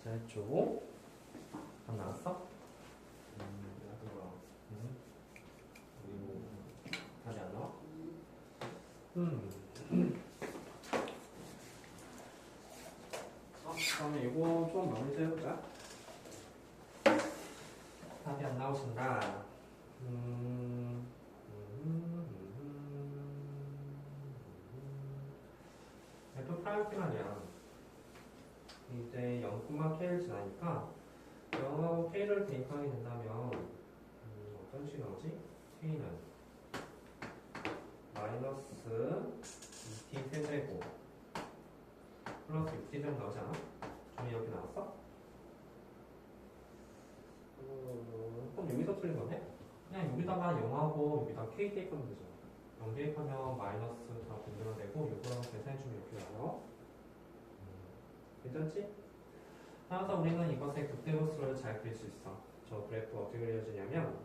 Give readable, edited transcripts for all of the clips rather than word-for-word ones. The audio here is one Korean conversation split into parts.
잘했죠? 안 나왔어? 나도 나와. 그리고 답이 안 나와? 그러면 이거 좀 마무리 좀 해보자. 답이 안 나오신다. F 프라임 말이야. 이제 0,K를 지나니까 0하고 K를 대입하게 된다면 어떤 식이 나오지? K는 마이너스 2t 세제곱 플러스 6t 제곱 나오지 않아? 점이 이렇게 나왔어? 그럼 여기서 틀린 거네? 그냥 여기다가 0하고 여기다 K 대입하면 되죠. 0 대입하면 마이너스 다 분배가 되고 이거랑 계산해주면 이렇게 나와요. 괜찮지? 따라서 우리는 이것의 극대로수를 잘 그릴 수 있어. 저 그래프 어떻게 그려지냐면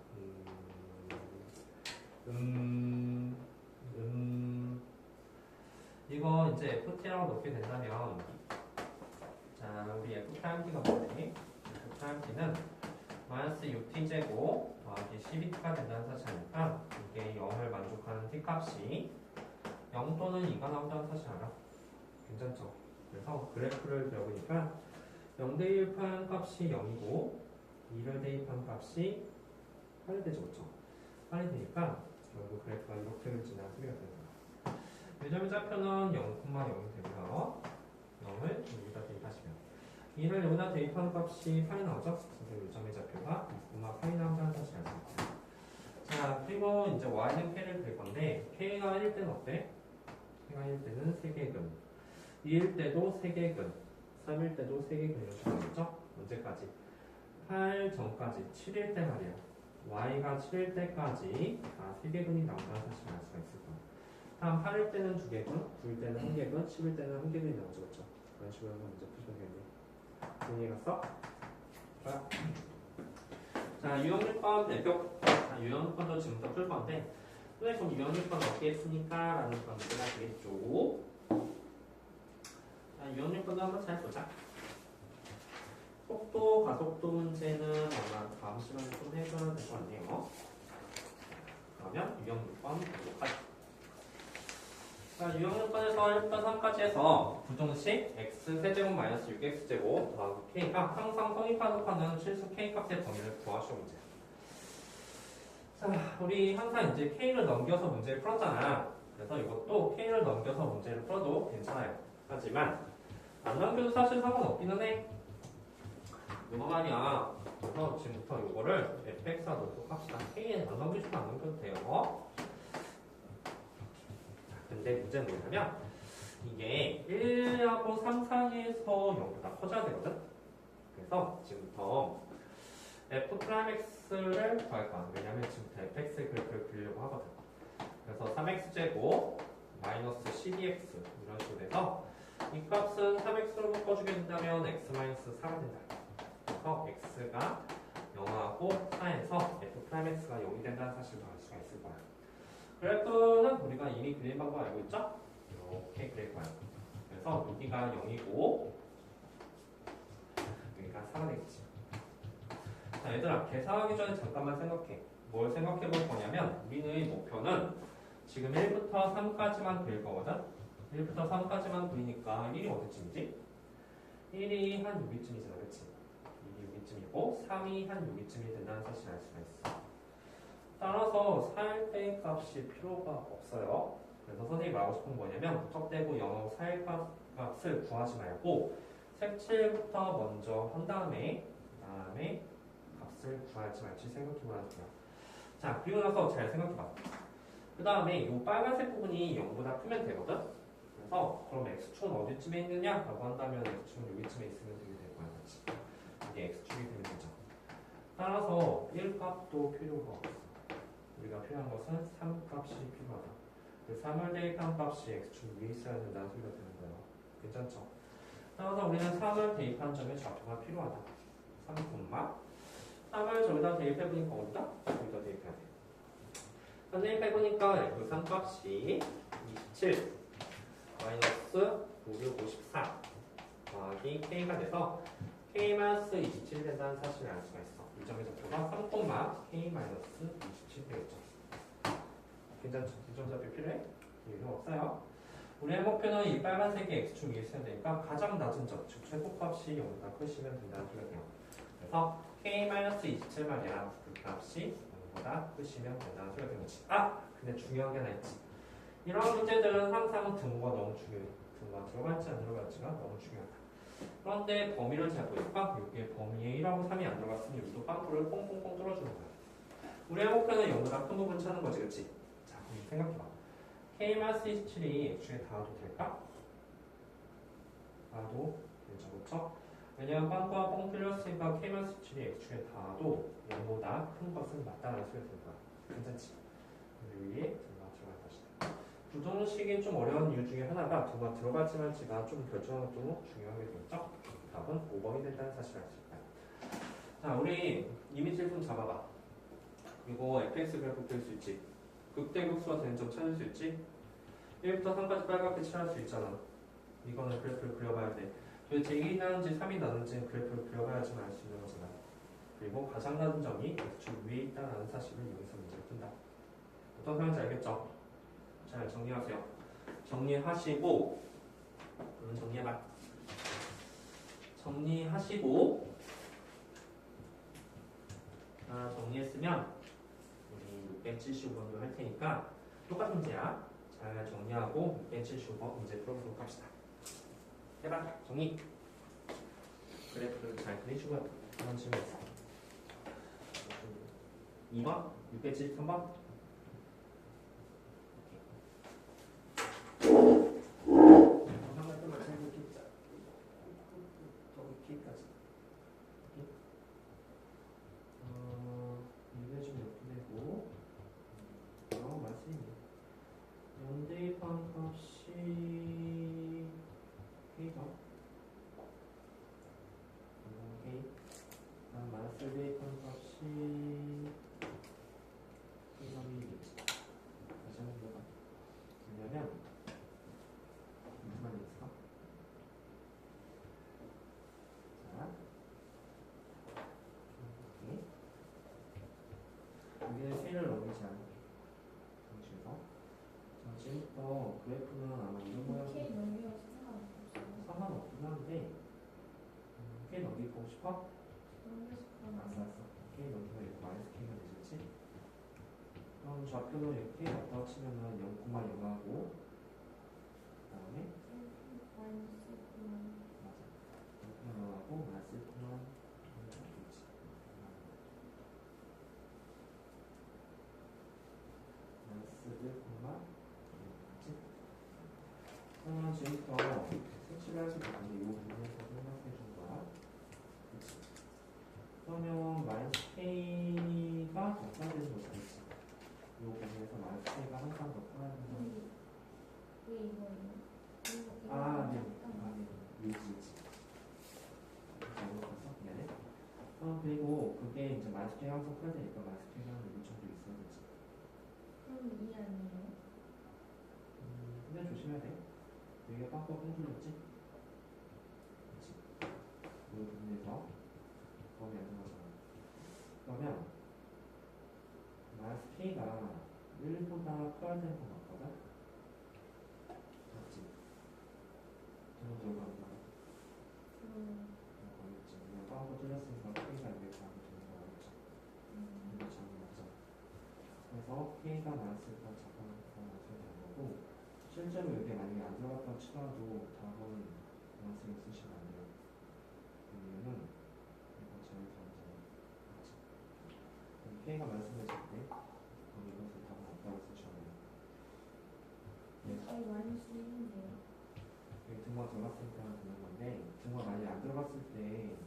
이거 이제 FT라고 넣게 된다면 자 우리 F'T가 뭐지? F'T는 마이너스 6t 제곱 더하기 12t가 된다는 사실이니까 이게 0을 만족하는 t값이 0 또는 2가 나온다는 사실 알아? 괜찮죠? 그래서 그래프를 그려보니까 0 대입한 값이 0이고 2를 대입한 값이 8이 되죠. 그렇죠? 8이 되니까 결국 그래프가 이렇게 그려지는 소리가 되는 거야. 요점의 좌표는 0,0이 되고요. 0을 여기다 대입하시면 2를 여기다 대입한 값이 8이 나오죠? 그래서 요점의 좌표가 2,8이 나온다는 사실을 알 수 있어요. 자, 그리고 이제 y는 k를 그릴 건데 k가 1일 때는 어때? k가 1일 때는 세개근 2일 때도 세개근 3일 때도 세개근 이렇게 나오겠죠? 언제까지? 8 전까지 7일 때 말이야. y가 7일 때까지 다 세개근이 나온다는 사실을 알 수가 있을 거야. 다음 8일 때는 2개근, 9일 때는 1개근, 10일 때는 1개근이 나오죠. 그렇죠? 그런 식으로 해서 문제 푸시면 되겠네. 이해갔어? 자, 유형률법 대표. 자, 유형률법도 지금부터 풀 건데 왜 그럼 유형률법 어떻게 했습니까? 라는 건 문제가 되겠죠. 자, 유형률법도 한번 잘 보자. 속도, 가속도 문제는 아마 다음 시간에 좀 해줘야 될 것 같네요. 그러면 유형률법 보도록 하죠. 자, 유형률법에서 1부터 3까지 해서 부등식 x세제곱 마이너스 6x제곱 더하기 k가 항상 성립하는 실수 k값의 범위를 구하시오 문제. 자, 우리 항상 이제 k를 넘겨서 문제를 풀었잖아. 그래서 이것도 k를 넘겨서 문제를 풀어도 괜찮아요. 하지만 안 넘겨도 사실 상관없기는 해. 이거 말이야. 그래서 지금부터 이거를 fx와 놓고 합시다. k에 안 넘기시면 안 넘겨도 돼요. 근데 문제는 뭐냐면 이게 1하고 3 사이에서 0보다 커져야 되거든. 그래서 지금부터 f'x를 구할 거야. 왜냐면 지금부터 fx의 그래프를 그리려고 하거든. 그래서 3x제곱 마이너스 12x 이런 식으로 돼서 이 값은 3x로 묶어주게 된다면 x-4가 된다. 그래서 x가 0하고 4에서 f'x가 0이 된다는 사실을 알 수가 있을 거야. 그래프는 우리가 이미 그린 방법 알고 있죠? 이렇게 그릴 거야. 그래서 여기가 0이고 여기가 4가 되겠지. 자, 얘들아 계산하기 전에 잠깐만 생각해. 뭘 생각해 볼 거냐면 우리의 목표는 지금 1부터 3까지만 그릴 거거든? 1부터 3까지만 그리니까 1이 어디쯤이지? 1이 한 여기쯤이잖아, 그치? 2이 여기쯤이고 3이 한 여기쯤이 된다는 사실을 알 수가 있어. 따라서 사일대 값이 필요가 없어요. 그래서 선생님이 말하고 싶은 건 뭐냐면 부착되고 0하고 사일 값을 구하지 말고 색칠부터 먼저 한 다음에 값을 구하지 말지 생각해보라는 거야. 자, 그리고 나서 잘 생각해봐. 그 다음에 이 빨간색 부분이 0보다 크면 되거든? 그래서 그럼 x축은 어디쯤에 있느냐? 라고 한다면 x축은 여기쯤에 있으면 되게 될 거야. 그치? 이게 x축이 되면 되죠. 따라서 1값도 필요가 없어. 우리가 필요한 것은 3값이 필요하다. 그 3을 대입한 값이 x축 위에 있어야 된다는 소리가 되는 거예요. 괜찮죠? 따라서 우리는 3을 대입한 점의 좌표가 필요하다. 3, 3을 저기다 대입해보니까 어디다? 여기다 대입해야 돼. 대입해보니까 f3 값이 27 마이너스 56, 54 더하기 값이 K가 돼서 K-27 된다는 사실을 알 수가 있어. 이 점의 좌표가 3,K-27 되겠죠. 괜찮죠? 이 점 좌표 필요해? 이유는 없어요. 우리의 목표는 이 빨간색이 X축 위에 있어야 되니까 가장 낮은 점, 즉 최소값이 0보다 크시면 된다는 소리가 돼요. 그래서 K-27 말이야. 그 값이 0보다 크시면 된다는 소리가 되는 거지. 아! 근데 중요한 게 하나 있지. 이런 문제들은 항상 등호가 너무 중요해. 등호가 들어갈지 안 들어갈지가 너무 중요하다. 그런데 범위를 잘 보니까 여기에 범위에 1하고 3이 안 들어갔으면 여기도 빵꾸를 뽕뽕뽕 뚫어주는 거야. 우리의 목표는 0보다 큰 부분 찾는 거지, 그치? 자, 그럼 생각해봐. K-27이 X축에 닿아도 될까? 닿아도 되죠, 그쵸? 왜냐면 빵꾸가 뽕 뚫렸으니까 K-27이 X축에 닿아도 0보다 큰 것은 맞다는 소리가 들 거야. 괜찮지? 근데 위에 등호가 들어갈 것이다. 부동식이 좀 어려운 이유 중에 하나가 등호가 들어갈지 말지가 좀 결정하는 것도 중요하게 되겠죠? 답은 5번이 된다는 사실을 알 수 있다. 자, 우리 이미지를 좀 잡아봐. 이거 fx 그래프 그릴 수 있지? 극대극소가 되는 점 찾을 수 있지? 1부터 3까지 빨갛게 칠할 수 있잖아. 이거는 그래프를 그려봐야 돼. 도대체 1이 나는지 3이 나는지는 그래프를 그려봐야지만 알 수 있는 거잖아. 그리고 가장 낮은 점이 X축 위에 있다는 사실을 여기서 문제를 푼다. 어떤 소리인지 알겠죠? 잘 정리하세요. 정리하시고 정리해봐. 정리하시고 정리했으면 우리 675번도 할 테니까 똑같은 문제야. 잘 정리하고 675번 문제 풀어보도록 합시다. 해봐. 정리. 그래프를 잘 그리시고요. 한번 질문 있어. 2번? 673번? 여기는 K를 넘기지 않을게. 정식에서. 자, 지금부터 그래프는 아마 이런 모양이 K 넘겨서 상관없어요. 상관없긴 한데 K 넘기고 싶어? 넘겨 싶어요. 알았어. K 넘기면 이거 마이너스 K가 되겠지? 그럼 좌표는 이렇게 왔다 치면은 0,0하고 그 다음에 마이너스 맞아. 0,0하고 마이너스 1,0 그러면 지금부터 색칠을 하실 건데 이 부분에서 생각해 준 거야. 그치? 그러면 마이너스 K가 더 커야 되는 거지. 그치? 이 부분에서 마이너스 K가 항상 더 커야 되는 거. 왜 이거예요? 아, 네. 아, 네. 유지. 잘못했어? 미안해. 그리고 그게 이제 마이너스 K가 항상 커야 되니까 마이너스 K가 한 1 정도 있어야 되지. 그럼 2 아니에요? 근데 조심해야 돼. 여기가 빵빵 뚫렸지? 그치? 이 부분에서 범위 안 들어가잖아. 그러면 마이너스 K가 1보다 커야 되는 거 맞거든? 맞지? 저거 들어간다. 어렵지. 그냥 빵빵 뚫렸으니까 K가 여기 가면 되는 거 어렵죠. 이거 잘 맞죠? 그래서 K가 마이너스가 작아서 되는 거고 실제로 이게 만약에 안 들어갔다 치더라도 답은 마이너스를 쓰시면 안 돼요. 이유는 이거 제일 먼저 맞지? K가 마이너스를 줄 때 그럼 이것을 답은 없다고 쓰셔야 돼요. 저희 마이너스 1인데요. 여기 등호가 들어갔으니까 되는 건데 등호가 만약에 안 들어갔을 때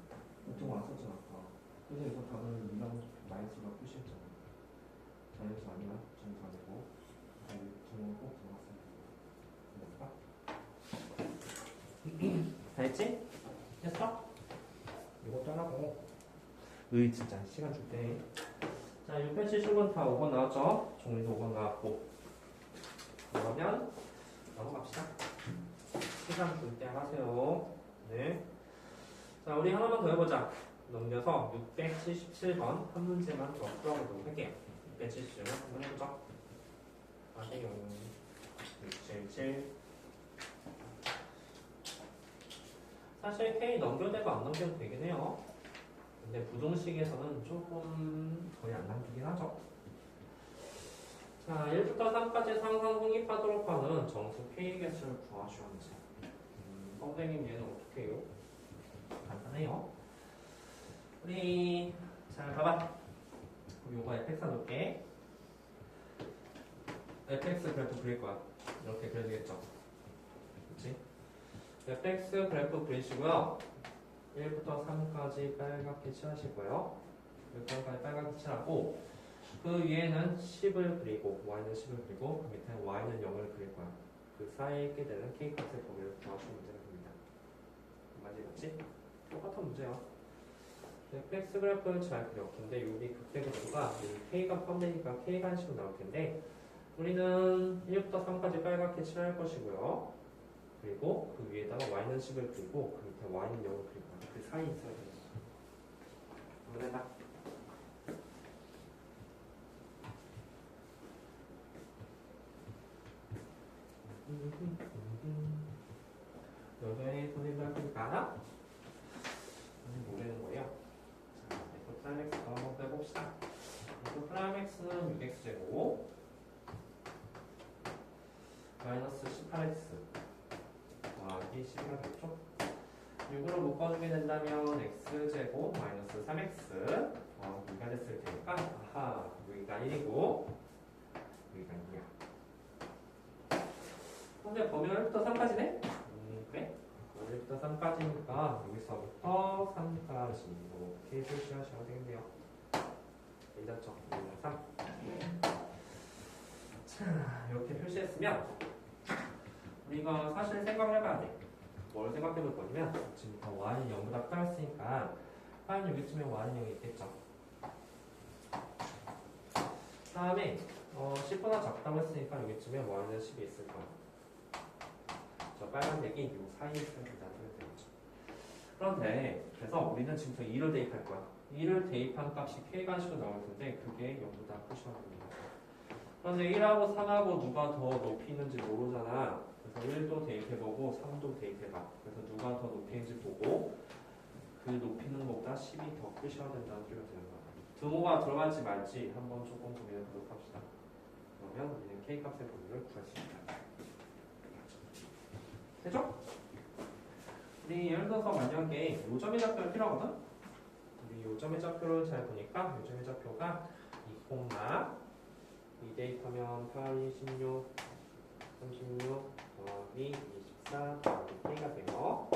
등호 왔었잖아 아까. 그래서 이거 답은 2라고 마이너스가 표시했잖아. 자 여기서 아니야. 점수 아니고 등호가 꼭 들어갔어야 돼. 다 했지? 됐어? 이것도 하고 진짜 시간 줄때 자 670번 다 5번 나왔죠? 종이도 5번 나왔고 그러면 넘어갑시다. 시간 줄 때 하세요. 네. 자, 우리 하나만 더 해보자. 넘겨서 677번 한 문제만 더 풀어보도록 할게요. 677번 한번 해보죠. 아세요. 677. 사실 K 넘겨도 되고 안 넘겨도 되긴 해요. 근데 부동식에서는 조금 거의 안 남기긴 하죠. 자, 1부터 3까지 상상 성립하도록 하는 정수 K 개수를 구하시오면서. 선생님 얘는 어떻게 해요? 간단해요. 우리 잘 봐봐. 요거 fx 놓을게. fx 그래프 그릴 거야. 이렇게 그려야 되겠죠. 그렇지? fx 그래프 그리시고요. 1부터 3까지 빨갛게 칠하시고요. 6번까지 빨갛게 칠하고 그 위에는 10을 그리고 y는 10을 그리고 그 밑에 y는 0을 그릴 거야. 그 사이에 있게 되는 k값의 범위를 구하시는 문제가 됩니다. 맞지? 똑같은 문제야. fx 그래프를 잘 그려. 근데 여기 극대급수가 k가 포함되니까 k가 한 식으로 나올 텐데 우리는 1부터 3까지 빨갛게 칠할 것이고요. 그리고 그 위에다가 y는 10을 그리고 그 밑에 y는 0을 그릴 거야. 그 사이에 있어야 돼. 한번 해봐. 여전히 손이 짧으니까 모르는 거예요. 자, F 프라임 X 한번 빼봅시다. F 프라임 X는 6X제곱 마이너스 18X 더하기 12가 되겠죠? 6으로 묶어주게 된다면 X제곱 마이너스 3X 더하기 2가 됐을 테니까 아하, 여기가 1이고 여기가 2야. 근데 범위가 1부터 3까지네? 그래? 1부터 3까지니까 여기서부터 3까지 이렇게 표시하셔야 되겠네요. 괜찮죠? 1, 3. 자, 이렇게 표시했으면 우리가 사실 생각을 해봐야 돼. 뭘 생각해 볼 거냐면 지금부터 y는 0보다 커졌으니까 파이는 여기쯤에 y는 0이 있겠죠. 다음에 10보다 작다고 했으니까 여기쯤에 y는 10이 있을 거야. 저 빨간 색이 이 사이에 있어야 된다는 거죠. 그런데 그래서 우리는 지금부터 2를 대입할 거야. 2를 대입한 값이 k간식으로 나올 텐데 그게 0보다 크셔야 됩니다. 그런데 1하고 3하고 누가 더 높이 있는지 모르잖아. 그래서 1도 대입해보고 3도 대입해봐. 그래서 누가 더 높이 있는지 보고 그 높이는 것보다 10이 더 크셔야 된다는 소리가 되는 거야. 등호가 들어갈지 말지 한번 조금 고민해 보도록 합시다. 그러면 우리는 k값의 범위를 구할 수 있다. 되죠? 우리 예를 들어서 만약에 요점의 좌표가 필요하거든? 우리 요점의 좌표를 잘 보니까 요점의 좌표가 2, 2 대입하면 8, 16, 36 더하기 24 더하기 k가 돼요.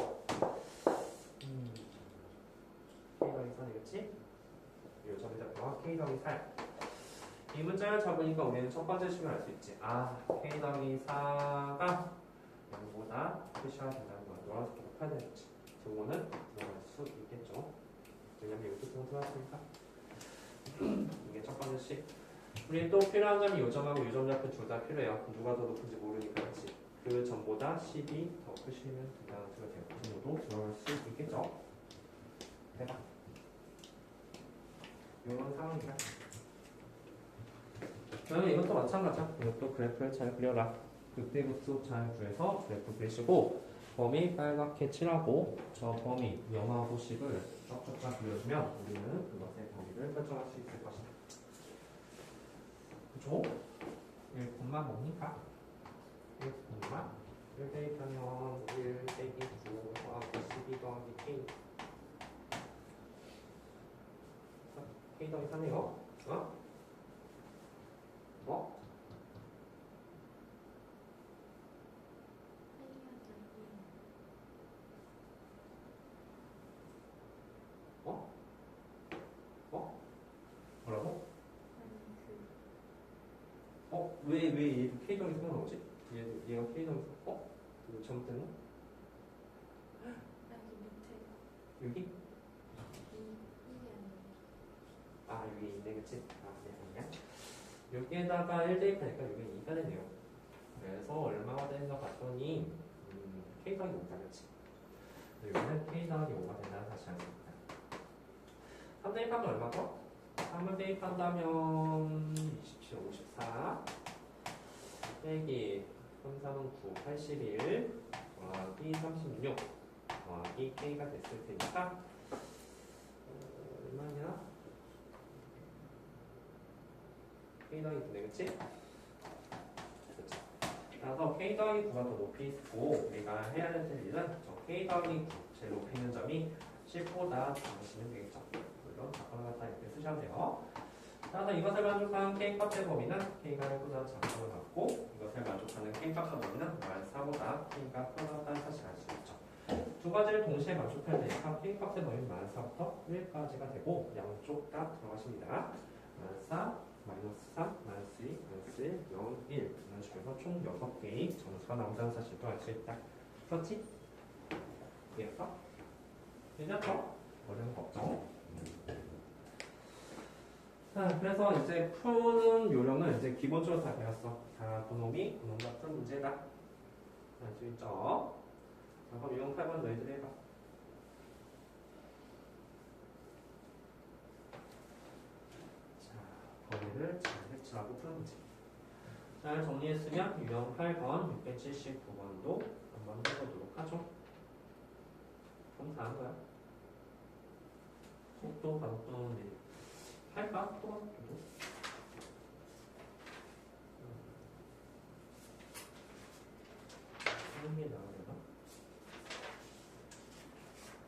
k 더하기 4되겠지? 요점의 좌표가 k 더하기 4. 이 문자를 잡으니까 우리는 첫 번째 식을 알 수 있지. 아, k 더하기 4가 0보다 표시가 된다는 거야. 노란색으로 펴야 되겠지. 등호는 들어갈 수 있겠죠. 왜냐면 이것도 등호 들어갔으니까. 이게 첫 번째 식. 우리 또 필요한 점이 요점하고 요점 좌표 둘 다 필요해요. 누가 더 높은지 모르니까 그렇지. 그 점보다 10이 더 크시면 된다는 소리가 돼요. 등호도 들어갈 수 있겠죠. 대박. 이런 상황이다. 그러면 이것도 마찬가지야. 이것도 그래프를 잘 그려라. 극대급수 잘 구해서 그래프 그리시고 범위 빨갛게 칠하고 저 범위 0하고 10을 쫙쫙 그려주면 우리는 그것의 범위를 결정할 수 있을 것이다. 그죠? 1콤마 뭡니까? 1콤마 1 대입하면 1 빼기 9 더하기 12 더하기 k k 더하기 3이요? 어? 뭐? 뭐라고? 왜 얘 K 더하기 3가 나오지? 얘가 K 더하기 3? 이거 잘못됐나? 여기? 아, 여기 있네, 그치? 아, 네, 아니야. 여기에다가 1 대입하니까 여기 2가 되네요. 그래서 얼마가 되는가 봤더니 K 더하기 5다, 그치? 여기는 k 더하기 5가 된다는 사실 아닙니다. 3 대입하면 얼마고? 3을 대입한다면 27, 54 빼기 3, 3은 9, 81 더하기 36 더하기 k가 됐을 테니까 얼마냐? k 더하기 9네, 그치? 그래서 k 더하기 9가 더 높이 있고 우리가 해야 될 일은 저 k 더하기 9 제일 높이 있는 점이 10보다 작으시면 되겠죠. 물론 작거나 같다 이렇게 쓰셔도 돼요. 따라서 이것을 만족하는 k 값의 범위는 k가 1보다 작은 걸 갖고 이것을 만족하는 k 값의 범위는 -4보다 k가 크다는 사실을 알 수 있죠. 두 가지를 동시에 만족할 때니까 k 값의 범위는 -4부터 1까지가 되고 양쪽 다 들어가십니다. -4, -3, -2, -1, 0, 1 이런 식으로 총 6개의 점수가 나온다는 사실도 알 수 있다. 그렇지? 이해했어? 괜찮죠? 어려운 거 없죠? 자, 그래서 이제 푸는 요령은 이제 기본적으로 다 배웠어. 다 고놈이 고놈 같은 문제다. 알 수 있죠? 자, 그럼 이건 8번 너희들이 해봐. 범위를 잘 색칠하고 푸는 문제. 잘 정리했으면 유형 8번, 679번도 한번 해보도록 하죠. 그럼 다 한 거야. 속도, 반도, 네. 할까? 또 한 개. 하는 게 나아야 되나?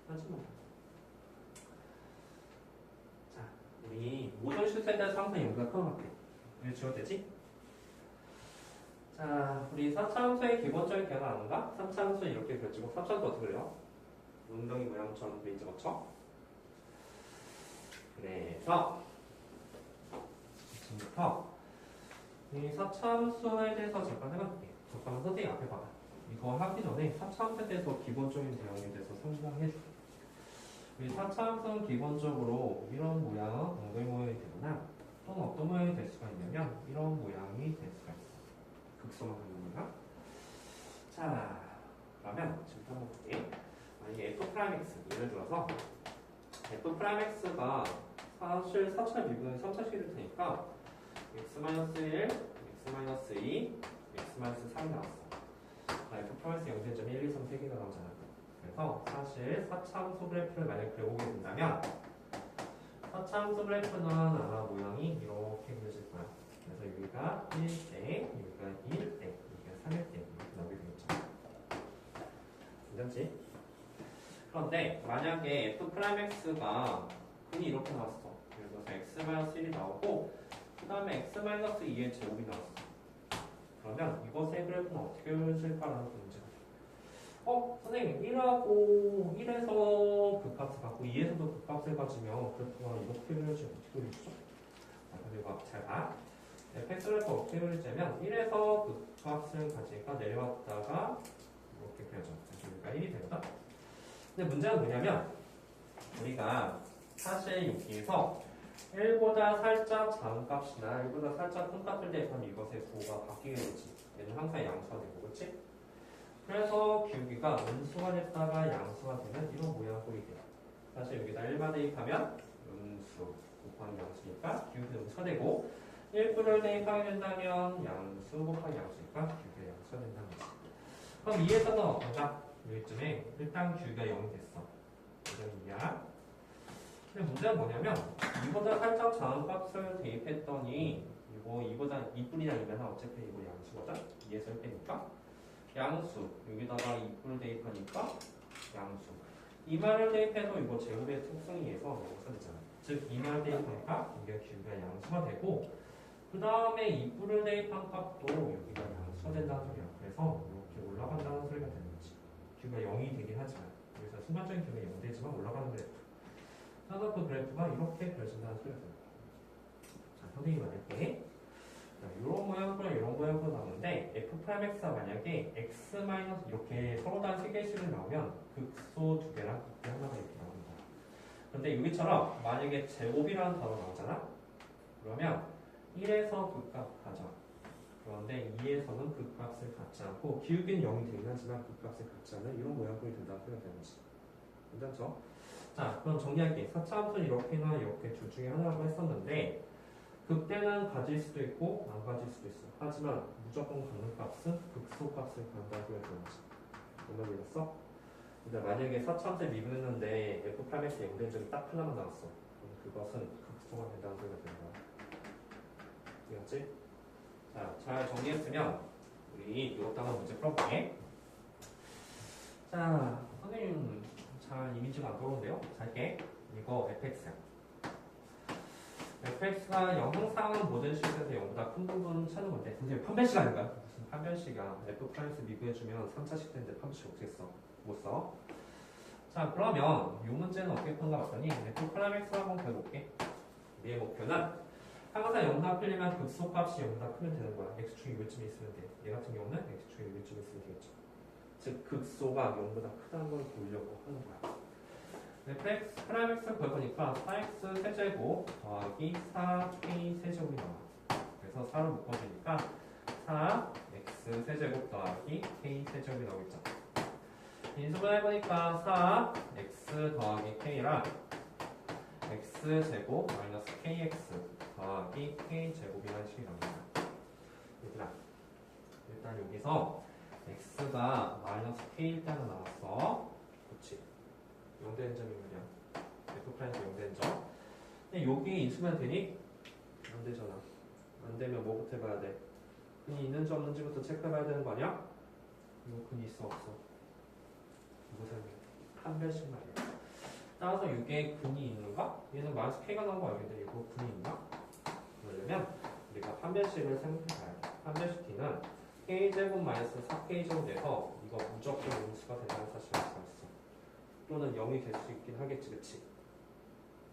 하지 마. 자, 우리 모든 실수에 대해서 항상 연구가 큰 것 같아. 이거 지워도 되지? 자, 우리 4차함수의 기본적인 개념 아는가? 3차함수 이렇게 그려지고 3차함수 어떻게 그려? 웅덩이 모양처럼 그리지 그렇죠? 그래서 지금부터 이 4차함수에 대해서 잠깐 해볼게. 잠깐만 선생님 앞에 봐봐. 이거 하기 전에 4차함수에 대해서 기본적인 내용에 대해서 설명해줄게. 우리 4차함수는 기본적으로 이런 모양은 엉덩이 모양이 되거나 또는 어떤 모양이 될 수가 있냐면 이런 모양이 될 수가 있어. 극소만 하는 거야. 자, 그러면 지금부터 한번 볼게. 만약에 F'X 예를 들어서 F'X가 사실 4차 미분의 3차식일 테니까 x-1, x-2, x-3이 나왔어. F'X 0.1, 2, 3, 3개가 나오잖아. 그래서 사실 4차함수 그래프를 만약 그려보게 된다면 4차함수 그래프는 아마 모양이 이렇게 그려질 거야. 그래서 여기가 1대, 여기가 2대, 여기가 3일 대 이렇게 나오게 되겠죠. 괜찮지? 그런데 만약에 F'X가 근이 이렇게 나왔어. 그래서 x-1이 나오고 그 다음에 x-2의 제곱이 나왔어. 그러면 이것의 그래프는 어떻게 그려질까라는 문제가 돼. 선생님 1하고 1에서 그 값을 갖고 2에서도 그 값을 가지면 그래프가 이렇게 그려지면 어떻게 그려지죠? 자, 그리고 잘 봐. fx 그래프 어떻게 그려지냐면 1에서 그 값을 가지니까 내려왔다가 이렇게 그려져. 그래서 여기가 1이 되거든. 근데 문제는 뭐냐면 우리가 사실 여기에서 1보다 살짝 작은 값이나 1보다 살짝 큰 값을 대입하면 이것의 구호가 바뀌게 되지. 얘는 항상 양수가 되고, 그렇지? 그래서 기울기가 음수가 됐다가 양수가 되면 이런 모양꼴이 돼요. 사실 여기다 1만 대입하면 음수 곱하기 양수니까 기울기는 음수가 되고 1부를 대입하게 된다면 양수 곱하기 양수니까 기울기가 양수가 된다는 거지. 그럼 2에서는 어떤가? 여기쯤에 일단 기울기가 0이 됐어. 이건 2야. 근데 문제는 뭐냐면 이보다 살짝 작은 값을 대입했더니 이거 2보다 2분이나 2면 어차피 이거 양수거든? 2에서 1 빼니까 양수 여기다가 2분을 대입하니까 양수 2만을 대입해도 이거 제곱의 특성에 의해서 양수가 되잖아. 즉 2만을 대입하니까 이게 기울기가 양수가 되고 그 다음에 2분을 대입한 값도 여기가 양수가 된다는 소리야. 그래서 이렇게 올라간다는 소리가 되는 거지. 기울기가 0이 되긴 하지만 여기서 순간적인 기울기가 0 되지만 올라가는 그래프. 그래서 그 그래프가 이렇게 그려진다는 소리가 됩니다. 자, 선생님이 말할게. 이런 모양과 이런 모양으로 나오는데 F'X가 만약에 X- 이렇게 서로 다른 세 개씩을 나오면 극소 두 개랑 극대 하나가 이렇게 나옵니다. 그런데 여기처럼 만약에 제곱이라는 단어 나오잖아? 그러면 1에서 극값 가져. 그런데 2에서는 극값을 갖지 않고 기울기는 0이 되긴 하지만 극값을 갖지 않는 이런 모양꼴이 된다는 소리가 되는 거지. 괜찮죠? 자, 그럼 정리할게. 4차 함수는 이렇게나 이렇게 둘 중에 하나라고 했었는데 극대는 가질 수도 있고 안 가질 수도 있어. 하지만 무조건 갖는 값은 극소값을 갖는다고 해서 오늘 불렀어? 근데 만약에 4차 함수에 미분했는데 F8X 영된 적이 딱 하나만 나왔어. 그럼 그것은 극소가 된다는 소리가 되는 거야. 이해갔지? 자, 잘 정리했으면 우리 이것도 한번 문제 풀어볼게. 자, 선생님 잘 이미지가 안 떠오르는데요? 잘게. 이거 fx야. fx가 영상상은 모든 실에서 0보다 큰 부분 찾는 건데 선생님 판별식 아닌가? 무슨 판별식이야. f'(x) 미분해주면 3차식 되는데 판별식 어떻게 써? 못 써. 자, 그러면 이 문제는 어떻게 푼가 봤더니 f'(x) 한번 배워볼게. 우리의 목표는 항상 0보다 크려면 극소값이 0보다 크면 되는 거야. x축이 요쯤에 있으면 돼. 얘 같은 경우는 x축이 요쯤에 있으면 되겠죠. 즉 극소가 0보다 크다는 걸 보려고 하는 거야. f'x를 구해보니까 4x 세제곱 더하기 4k 세제곱이 나와. 그래서 4를 묶어주니까 4x 세제곱 더하기 k 세제곱이 나오겠죠. 인수분 해보니까 4x 더하기 k랑 x제곱 마이너스 kx 더하기 k제곱이라는 식이 나옵니다. 얘들아, 일단 여기서 x가 마이너스 k일 때는 나왔어. 그렇지. 0되는 점이 뭐냐? f'(0 되는 점. 근데 여기 있으면 되니? 안 되잖아. 안 되면 뭐부터 해봐야 돼? 근이 있는지 없는지부터 체크해봐야 되는 거 아니야? 이거 근이 있어 없어? 이거 설명. 한 별씩 말이야. 따라서 이게 근이 있는가? 얘는 마이너스 k가 나온 거 알겠는데 이거 근이 있나? 그러려면 우리가 판별식을 생각해봐야 돼. 판별식 t는 k제곱 마이너스 4k제곱 돼서 이거 무조건 음수가 된다는 사실을 알수 있어. 또는 0이 될 수 있긴 하겠지, 그치?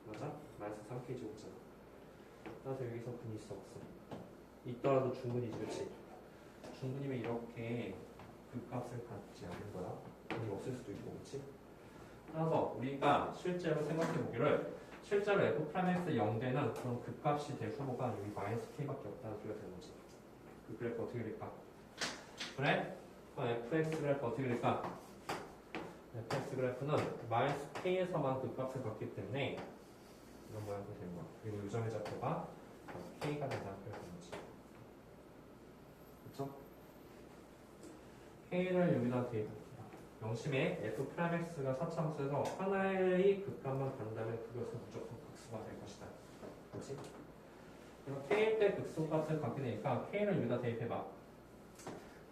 맞아? 마이너스 3k제곱잖아. 따라서 여기서 근이 있어 없어? 있더라도 중근이지, 그치? 중근이면 이렇게 그 값을 갖지 않는 거야. 근이 없을 수도 있고, 그치? 따라서 우리가 실제로 생각해보기를 실제로 f'(x) 0되는 그런 극값이 될 후보가 여기 마이너스 k밖에 없다는 소리가 되는 거지. 그 그래프 어떻게 될까? 그래? fx 그래프 어떻게 될까? fx 그래프는 마이너스 k에서만 극값을 갖기 때문에 이런 모양이 되는 거야. 그리고 요점의 좌표가 k가 된다는 소리가 되는 거지. 그쵸? k를 여기다 대입합니다. 영심에 f'(x가 4차함수에서 하나의 극값만 간다면 그것은 무조건 극수가 될 것이다. 그렇지? 그럼 k일 때 극소값을 갖게 되니까 k를 여기다 대입해봐.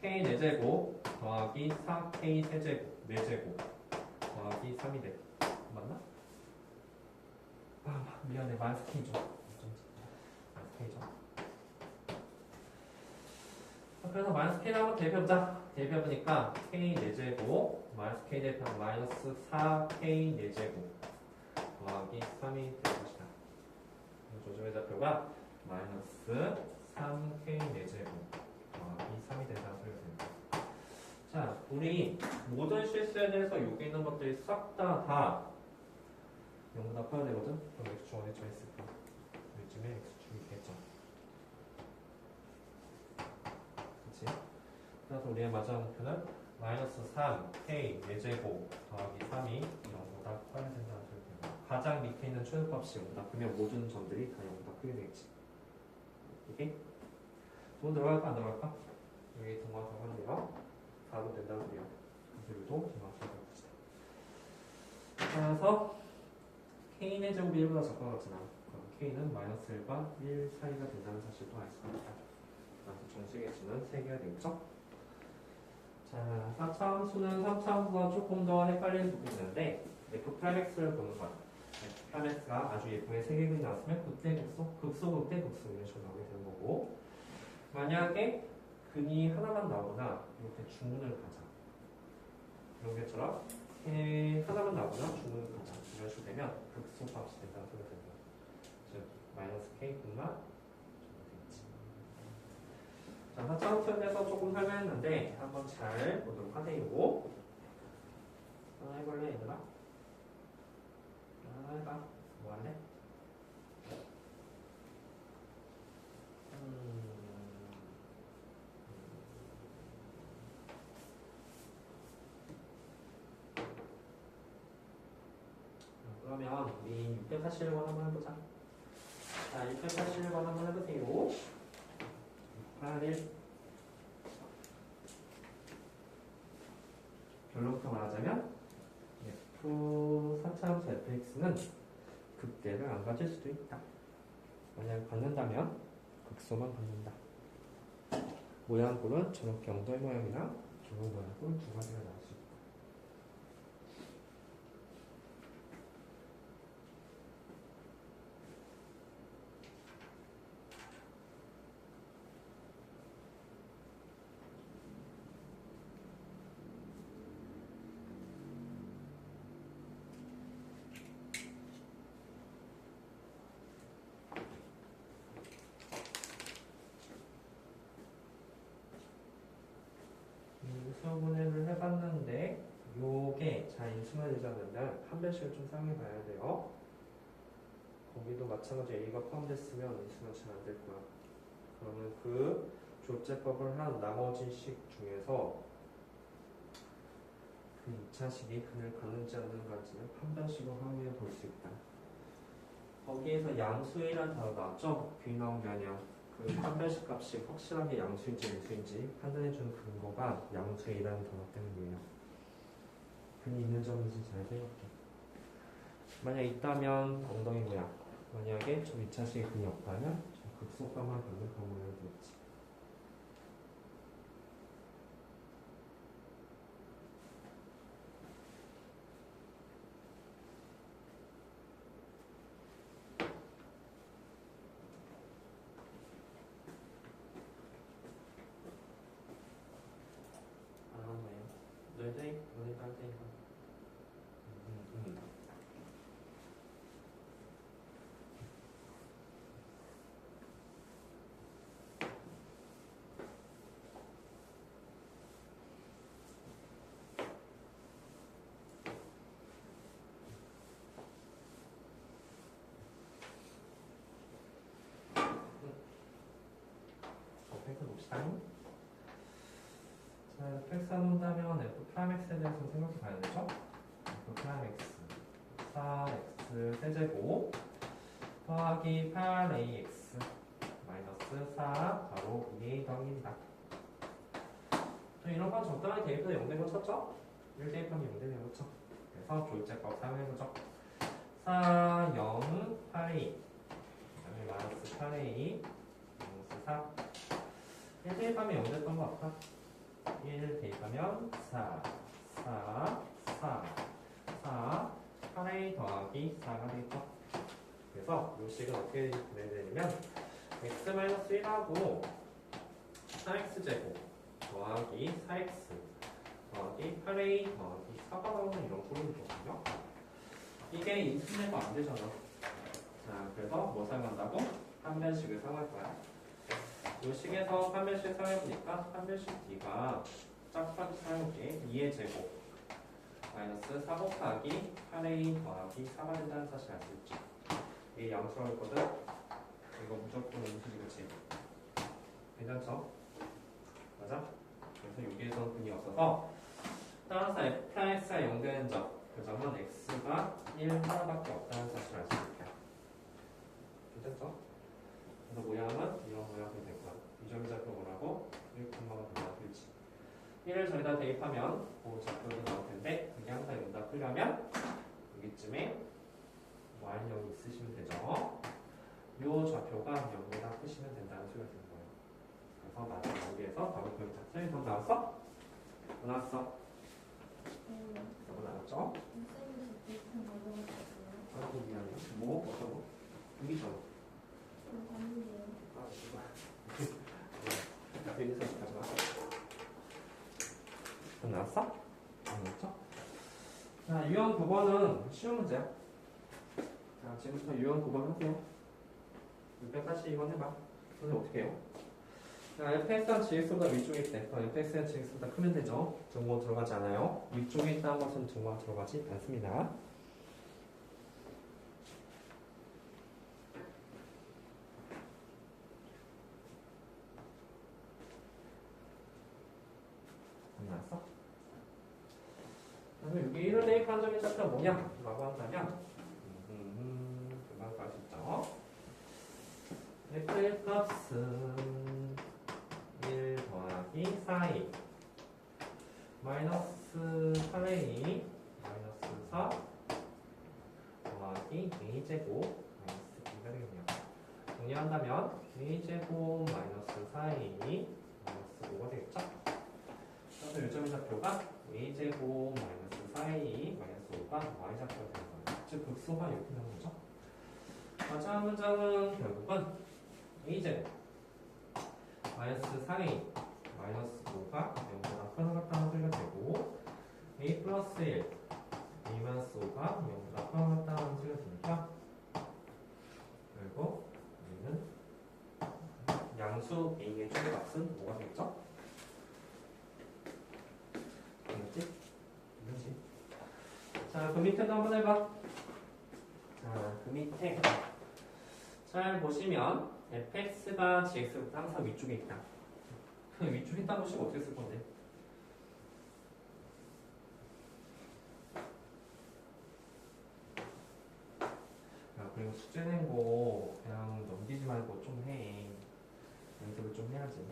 k 4제곱 더하기 4k 세제곱 4제곱 더하기 3이 돼. 맞나? 아, 미안해. 마이너스 k죠. 마이너스 k죠. 그래서 마이너스 k를 한번 대입해보자. 대입해보니까 k 4제곱 마이너스 k 대입하면 마이너스 4k 4제곱 더하기 3이 될 것이다. 조점의 좌표가 마이너스 3k 4제곱 더하기 3이 된다는 소리가 됩니다. 자, 우리 모든 실수에 대해서 여기 있는 것들이 싹 다 0보다 커야 되거든? 그럼 x축 어디쯤 있을까? 요즘에 x축이 있겠죠. 그치? 그래서 우리의 마지막 목표는 마이너스 3k 4제곱 더하기 3이 0보다 커야 된다는 소리입니다. 가장 밑에 있는 최소값이 0보다 크면 모든 점들이 다 0보다 크게 되겠지. 이게? 돈 들어갈까 안 들어갈까? 여기 동화서 하는데요. 4도 된다는 소리야. 그리고 동화서 해봅시다. 그래서 k의 제곱이 1보다 작거나 같잖아. 그럼 k는 마이너스 1과 1 사이가 된다는 사실도 알 수가 있다. 그래서 정식의 수는 3개가 되겠죠? 자, 4차 함수는 3차 함수와 조금 더 헷갈리는 부분이 있는데 f'(x를 보는 거야. f'x가 아주 예쁘게 3개가 나왔으면 극대 극소, 극소 극대 극소 이런 식으로 나오게 되는 거고 만약에 근이 하나만 나오거나 이렇게 중문을 가자. 이런 것처럼 하나만 나오거나 중문을 가자. 이런 식으로 되면 극소값이 된다는 소리가 됩니다. 즉 마이너스 k뿐만 되겠지. 자, 4차 함수에 대해서 조금 설명했는데 한번 잘 보도록 하세요. 하나 해볼래 얘들아? 하나 해봐. 뭐 할래? 그러면 우리 681번 한번 해보자. 자, 681번 한번 해보세요. 81. 결론부터 말하자면 F 4차함수 fx는 극대를 안 가질 수도 있다. 만약 갖는다면 극소만 갖는다. 모양꼴은 저렇게 엉덩이 모양이나 기본 모양꼴 두 가지가 나올 수 있다. 인수분해를 해봤는데 요게 자 인수분해 되자면 한 배씩을 좀 사용해 봐야 돼요. 거기도 마찬가지 A가 포함됐으면 인수분해 잘 안 될 거야. 그러면 그 조제법을 한 나머지 식 중에서 그 2차식이 근을 갖는지 안 갖는지는 한 번씩을 확인해 볼 수 있다. 거기에서 양수이란 단어 나왔죠? 귀 나온 게 아니야. 그 판별식 값이 확실하게 양수인지 인수인지 판단해주는 근거가 양수이라는 단어 때문이에요. 근이 있는지 없는지 잘 생각해. 만약 있다면 엉덩이 모양, 만약에 저 2차식에 근이 없다면 저 극소값만 갖는 그런 모양이 되겠지. 너희들이 할 테니까. 팩스 봅시다. 자, 팩스 한다면 F 프라임 X에 대해서 생각해 봐야 되죠? F 프라임 X 4X 세제곱 더하기 8AX 마이너스 4 바로 2A 더하기 1이다. 또 이런 건 적당히 대입해서 0된 거 쳤죠? 1 대입하면 0되는 거 쳐. 그래서 조율제법 사용해보죠. 4, 0, 8A 그다음에 마이너스 8A 마이너스 4 1 대입하면 0 됐던 거 같아. 1 대입하면 4, 4, 4, 4, 8A 더하기 4가 되겠죠. 그래서 이 식은 어떻게 되냐면 x-1하고 4x제곱 더하기 4x 더하기 8A 더하기 4가 나오는 이런 꼴이거든요. 이게 인수분해가 안 되잖아. 자, 그래서 뭐 사용한다고? 판별식을 사용할 거야. 이 식에서 판별식 사용해보니까 판별식 D가 짝짝이 사용해 2의 제곱 마이너스 4 곱하기 8A 더하기 4가 된다는 사실 알 수 있지. 이게 양수라고 했거든. 이거 무조건 인수지, 그치? 괜찮죠? 맞아? 그래서 여기에서는 근이 없어서 따라서 F'X가 0 되는 점, 그 점은 X가 1 하나밖에 없다는 사실을 알 수 있다. 괜찮죠? 그래서 모양은 이런 모양이 될 거야. 이 점의 좌표 뭐라고? 1,가 되지. 1을 저기다 대입하면 그 좌표도 나올 텐데 그게 항상 여기다 풀려면 여기쯤에 y형이 있으시면 되죠. 이 좌표가 0에다 푸시면 된다는 소리가 되는 거예요. 그래서 마지막 여기에서 답을 보여주자. 선생님 답 나왔어? 뭐 나왔어? 답 나왔죠? 아이고 미안해. 뭐? 어떤 거? 여기잖아. 아, 이거. 여기서 가져와. 답 나왔어? 안 나왔죠? 자, 유형 9번은 쉬운 문제야. 자, 지금부터 유형 9번 하세요. 642번 해봐. 선생님 어떻게 해요? 자, fx랑 gx보다 위쪽에 있대. fx랑 gx보다 크면 되죠. 등호 들어가지 않아요. 위쪽에 있다는 것은 등호가 들어가지 않습니다. 안 나왔어? 그래서 여기 1을 대입한 점의 좌표가 뭐냐? 라고 한다면 이렇게 할 수 있죠. F 값은 1 더하기 4a 마이너스 8a 마이너스 4 더하기 a제곱 마이너스 2가 되겠네요. 정리한다면 a제곱 마이너스 4a 마이너스 5가 되겠죠? 그래서 요점의 좌표가 a제곱 마이너스 4a 마이너스 5가 y좌표가 되는 거예요. 즉 극소가 이렇게 나오는 거죠. 마지막 문장은 결국은 a제곱 마이너스 4a 마이너스 5가 0보다 크거나 같다는 소리가 되고 a 플러스 1 a 마이너스 5가 0보다 크거나 같다는 소리가 되니까 그리고 우리는 양수 a의 최대값은 뭐가 되겠죠? 뭐지? 뭐지? 자, 그 밑에도 한번 해봐. 자, 그 밑에 잘 보시면 fx가 gx보다 항상 위쪽에 있다. 위쪽에 있다는 것이 어떻게 쓸 건데? 야, 그리고 숙제 낸 거 그냥 넘기지 말고 좀 해. 연습을 좀 해야지.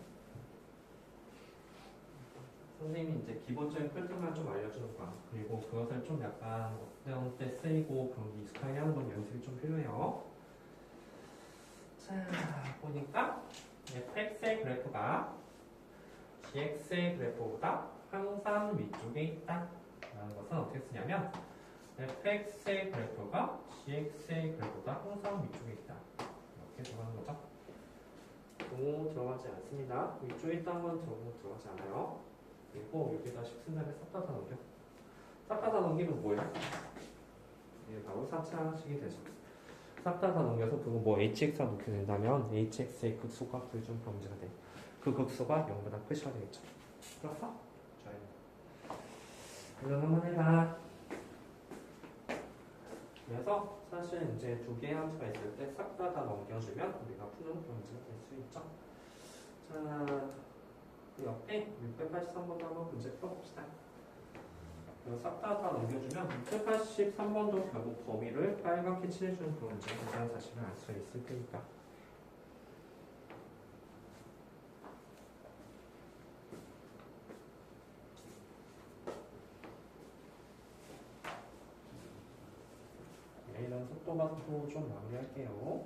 선생님이 이제 기본적인 패턴만 좀 알려주는 거야. 그리고 그것을 좀 약간 어떤 때 쓰이고 그런 게 익숙하게 하는 건 연습이 좀 필요해요. 자, 보니까 fx의 그래프가 gx의 그래프보다 항상 위쪽에 있다 라는 것은 어떻게 쓰냐면 fx의 그래프가 gx의 그래프보다 항상 위쪽에 있다 이렇게 들어가는 거죠. 너무 들어가지 않습니다. 위쪽에 있다는 건 들어가지 않아요. 그리고 여기다 식순자를 싹 다 넘겨. 싹 다 넘기면 뭐예요? 이게 바로 4차 항식이 되죠. 싹 다 넘겨서 그거 뭐 hx가 놓게 된다면 hx의 극소가 불준표 문제가 돼. 그 극소가 0보다 크셔야 되겠죠. 그렇어? 좋아요. 이건 한번 해봐. 그래서 사실 이제 두 개의 함수가 있을 때 싹 다 넘겨주면 우리가 푸는 그런 문제가 될 수 있죠. 자, 그 옆에 683번도 한번 문제 풀어봅시다. 싹 다 넘겨주면 683번도 결국 범위를 빨갛게 칠해주는 그런 문제가 된다는 사실을 알 수 있을 테니까. 네, 이런 속도 감소 좀 마무리할게요.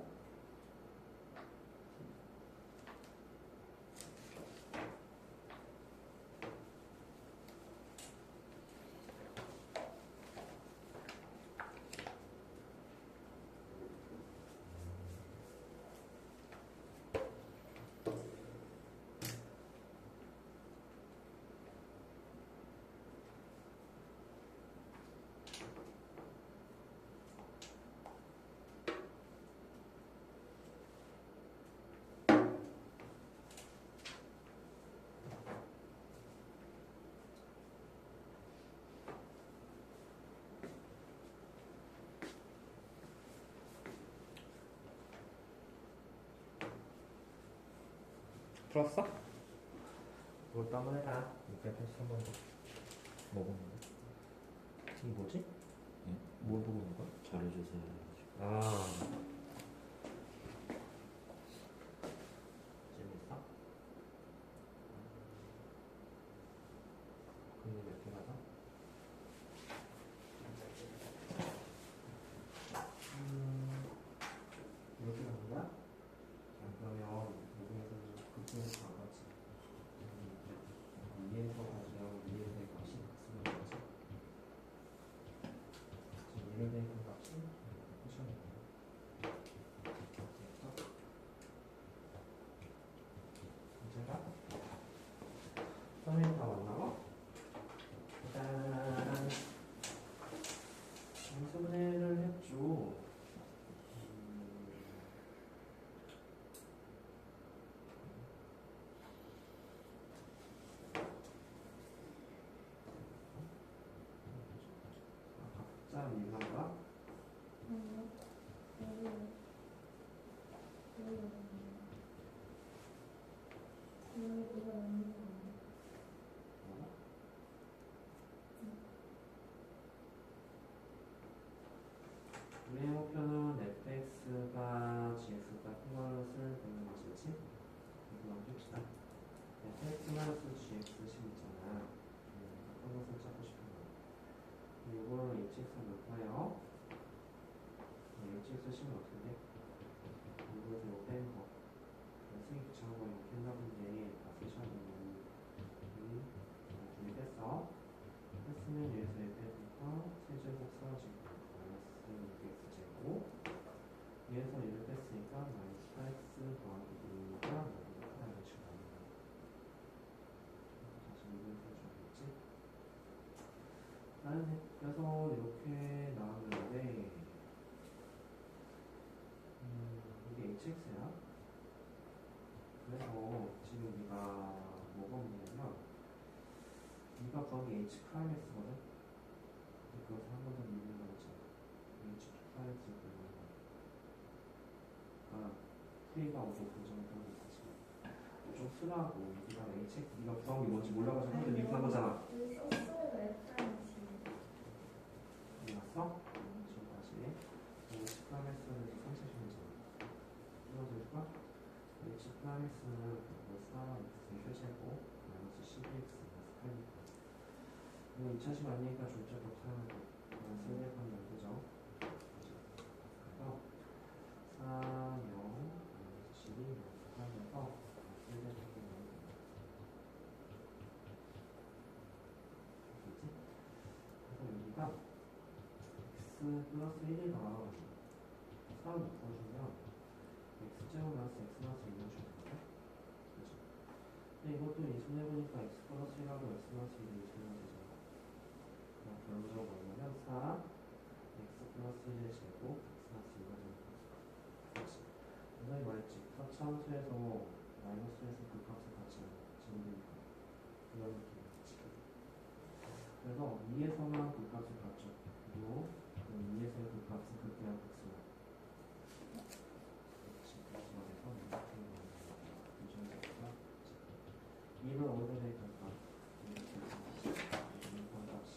풀었어? 이것도 한번 해라. 683번도. 뭐 보는 거야? 지금 뭐지? 예? 뭘 보고 있는 거야? 잘해주세요. 아. 재밌어? 근데 몇 개 가자? 이렇게 가는 거야? 자, 그러면 여기에서 극중에서 가까지 위에서 가지랑 위에서 값이 같으면 되지. 지금 위로 된 값이 포션이 문제가 선생님 다 왔나? 짠. 연습문제를 했죠. 각자 민감과 우리의 목표는 fx gx 심 있잖아. 어떤 것을 찾고 싶은 거야. 이거는 hx가 몇 거예요? hx 심은 어떻게 돼? 이거에서 이거 뺀 거. 쓰기 귀찮은 거 이거 뺀다 본데 다 쓰셔야겠네. 둘이 뺐어. 뺐으면 얘에서 얘 빼니까 세제곱 사라지고 마이너스 6x제곱 얘에서 얘를 뺐으니까 마이너스 4x 더하기 2가 여기가 하나를 지금 나오는 거야. 다시 이걸 해줘야겠지? 그래서 이렇게 나왔는데 이게 hx야. 그래서 지금 네가 뭐가 문제냐면 네가 구한 게 h 프라임x거든. 그것을 한 번 더 미분을 했잖아. h 프라임x 되는 거야. 아, V가 오고 고정했던 거 있지. 좀 쓰라고. 네가 네가 구한 게 뭔지 몰라가지고 한번 미분한 거잖아. 여기 썼어 왜 프라임치? 몰랐어? 지금 다시 h 프라임x는 상쇄시키잖아. 풀어줄까? h 프라임x는 4x의 세제곱 마이너스 12x 마이너스 8이니까 이거 2차식 아니니까 존재법 사용할 거 세제곱하면 안 되죠. 그래서 4, 0, 마이너스 12, 마이너스 8에서 세제곱하면 안 됩니다. 그렇지? 그래서 여기가 x 플러스 1이가 3을 묶어주면 x제곱 마이너스 x 마이너스 2를 주는 거죠. 그죠? 근데 이것도 이순해보니까 x 플러스 1하고 x 마이너스 2를 이순해야 되잖아. 그럼 결론적으로 뭐냐면 4 x 플러스 1의 제곱 x 마이너스 2가 되는 거지. 그렇지? 내가 말했지. 사차함수에서 마이너스에서 그 값을 같이 지우니까 이런 느낌이지. 그래서 2에서만 그 값을 같죠. 그리고 2에서의 그 값은 극대한 x만. 이는 오늘의 결과 이번 값이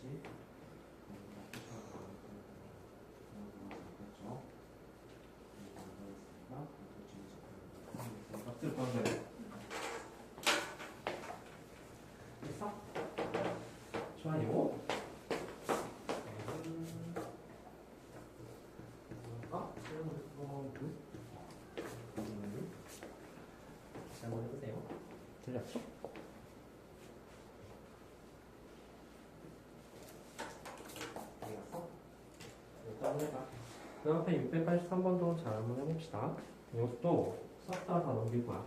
잡겠죠. 값을 구하면 됐어? 좋아요. 다시 한번 해보세요. 틀렸어? 그 앞에 683번도 잘 한번 해봅시다. 이것도 썼다가 다 넘길 거야.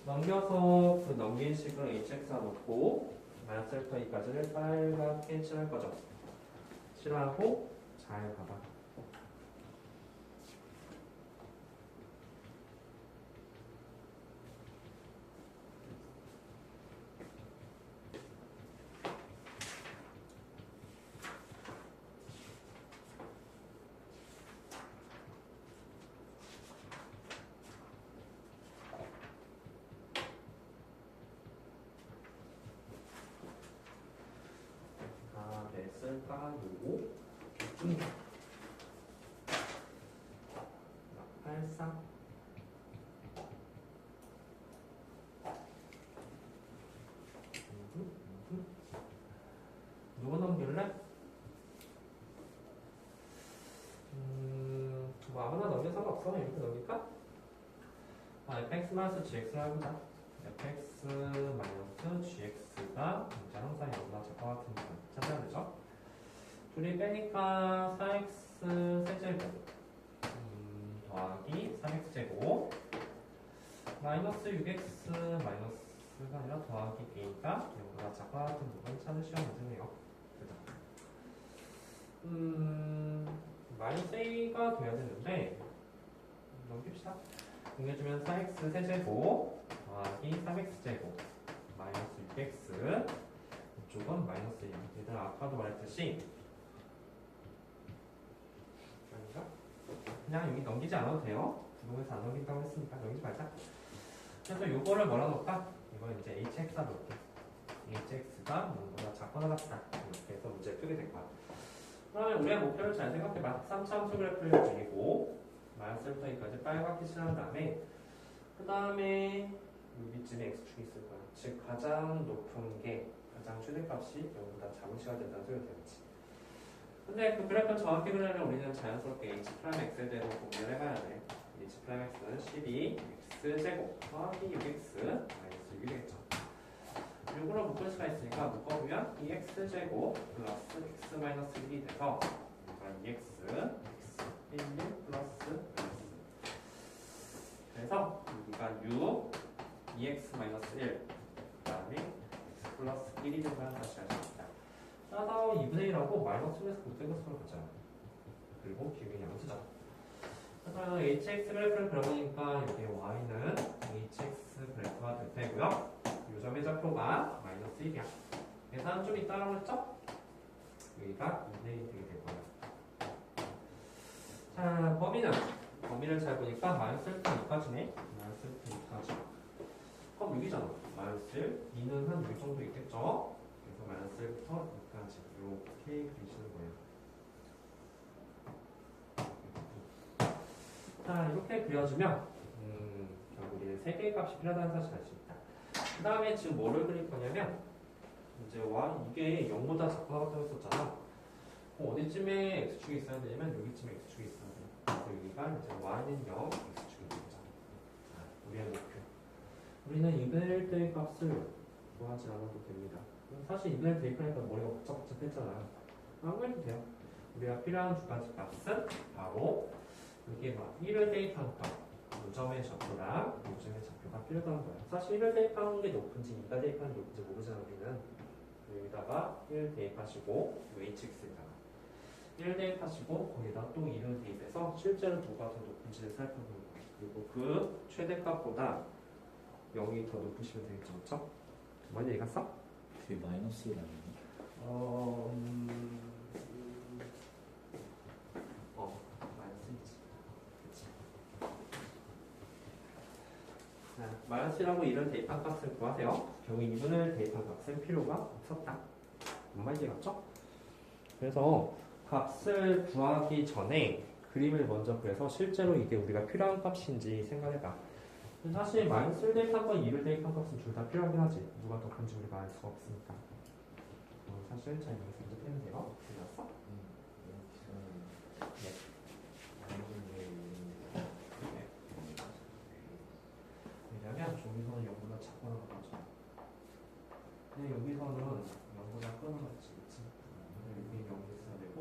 넘겨서 그 넘긴 식을 hx가 놓고 마이너스 알파 2까지를 빨갛게 칠할 거죠. 칠하고 잘 봐봐. 쓸까요? 83 누구 넘길래? 뭐 아무나 넘겨 상관없어. 이렇게 넘길까? fx 마이너스 gx를 해보자. fx 마이너스 gx가 이제 항상 여기다 적과 같은 거 찾아야 되죠? 둘이 빼니까 4x 세제곱 더하기 3x제곱 마이너스 6x 마이너스가 아니라 더하기 b니까 여기보다 작과 같은 부분 찾으시면 되네요. 그죠? 마이너스 a가 돼야 되는데 넘깁시다. 공개해주면 4x 세제곱 더하기 3x제곱 마이너스 6x 이쪽은 마이너스 1. 얘들 아까도 말했듯이 아닌가? 그냥 여기 넘기지 않아도 돼요. 부동에서 안 넘긴다고 했으니까 넘기지 말자. 그래서 이거를 뭐라 놓을까? 이거 이제 hx가 놓을게. hx가 뭔가 작거나 같다. 이렇게 해서 문제를 풀게 될 거야. 그러면 우리의 목표를 잘 생각해봐. 3차 함수 그래프를 그리고 마이너스 1부터 2까지 빨갛게 칠한 다음에 그 다음에 여기쯤에 x축이 있을 거야. 즉 가장 높은 게 가장 최대값이 0보다 작은 시가 된다는 소리가 되겠지. 근데 그 그래프를 정확히 그리려면 우리는 자연스럽게 h'x대로 공유를 해봐야 돼. h'x는 12x제곱 더하기 6x 마이너스 6이 되겠죠. 6으로 묶을 수가 있으니까 묶어보면 2x제곱 플러스 x 마이너스 1이 돼서 2x, x 1 플러스 마이너스. 그래서 여기가 6, 2x 마이너스 1, 그 다음에 x 플러스 1이 된다는 다시 알겠습니다. 따라서 2분의 1하고 마이너스 1에서 못된 것으로 가자. 그리고 기울기 양수죠. 그래서 hx 그래프를 그려보니까 여기 y는 hx 그래프가 될 테고요. 요점의 좌표가 마이너스 1이야. 계산 좀 이따라고 했죠? 여기가 2분의 1이 되게 될 거예요. 자, 범위를 잘 보니까 마이너스 1부터 2까지네. 마이너스 1부터 2까지. 그럼 6이잖아. 마이너스 1, 2는 한 6 정도 있겠죠? 그래서 마이너스 1부터 2까지 이렇게 그리시는 거예요. 자, 이렇게 그려주면 결국 우리는 3개의 값이 필요하다는 사실을 알 수 있다. 그 다음에 지금 뭐를 그릴 거냐면 이제 이게 0보다 작거나 같다고 했었잖아. 어디쯤에 x축이 있어야 되냐면 여기쯤에 x축이 있어야 돼. 그래서 여기가 이제 y는 0, x축이 되죠. 우리의 목표. 우리는 2분의 1대의 값을 구하지 않아도 됩니다. 사실 2분의 1 대입하니까 머리가 복잡복잡했잖아. 아무 해도 돼요. 우리가 필요한 두 가지 값은 바로 여기에 1을 대입한 값, 요점의 좌표랑 요점의 좌표가 필요하다는 거예요. 사실 1을 대입하는 게 높은지 2가 대입하는 게 높은지 모르잖아 우리는. 여기다가 1 대입하시고 hx에다가 1 대입하시고 거기다 또 2를 대입해서 실제로 뭐가 더 높은지를 살펴보는 거예요. 그리고 그 최대값보다 0이 더 높으시면 되겠죠. 그렇죠? 뭔 얘기 갔어? 그게 마이너스라는 마이너스이지. 그치. 자, 마이너스라고 이런 대입한 값을 구하세요. 경우 2분을 대입한 값은 필요가 없었다. 뭔 말인지 갔죠? 그래서 값을 구하기 전에 그림을 먼저 그려서 실제로 이게 우리가 필요한 값인지 생각해봐. 사실 마이너스를 대입한 건 2를 대입한 값은 둘 다 필요하긴 하지. 누가 더 큰지 우리가 알 수가 없으니까. 사실 잘 여기서 먼저 빼면 돼요. 들렸어? 네. 왜냐면 저기서는 0보다 작거나 같죠. 근데 여기서는 0보다 끊어갔지. 그치? 여기 0이 있어야 되고